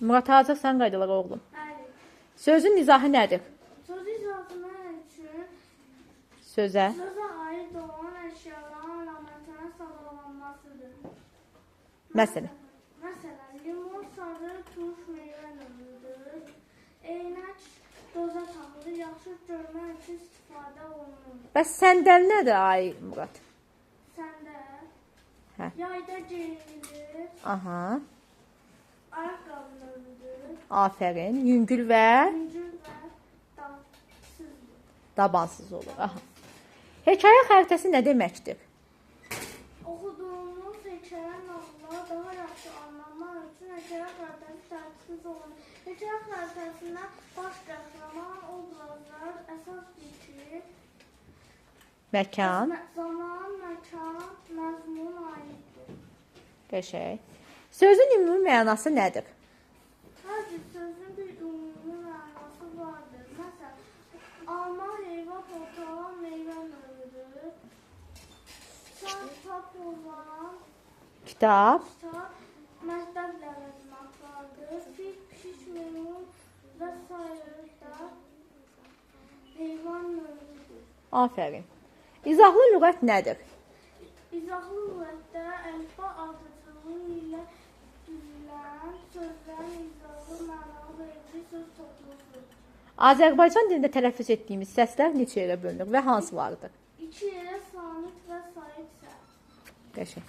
Murat hazırsan qaydalara oğlum. Bəli. Sözün izahı nədir? Söz izahına üçün Sözə. sözə aid olan əşyaların əlamətinin sadalanmasıdır. Məsələn. Məsələn, limon sarı turş meyvə növüdür. Eynək doza taxılır, yaxşı görmək üçün istifadə olunur. Bəs səndəl nədir ay Murat? Səndəl Hə. yayda geyinilir, Aha. ayaqqabı növüdür. Afərin. Yüngül və Yüngül və dansızdır. dabansız olur. Aha. Hekayə xəritəsi nə deməkdir? Oxuduğumuz hekayə nağılları daha yaxşı anlamaq üçün hekayə xəritəsi tərtibsiz olunur. Hekayə xəritəsində baş qəhrəman, obrazlar, əsas fikir, Məkan. zaman, məkan, məzmun aiddir. Qəşəng. Sözün ümumi mənası nədir? Hər bir sözün bir ümumi mənası vardır. Məsələn, alma, heyva, portağal, meyvə növüdür. Kitab olan Kitab. kitab, məktəblə yazmaqlardır. Fil, pişik, meymun və sairə də heyvan növüdür. Afərin. İzahlı lüğət nədir? İzahlı lüğətdə əlifba ardıcılığı ilə düzülən sözlərin izahlı mənalı verici söz topluluğudur. Azərbaycan dilində tələffüz etdiyimiz səslər neçə yerə bölünür və hansılardır? 2 yerə samit və sait səs. Qəşəng.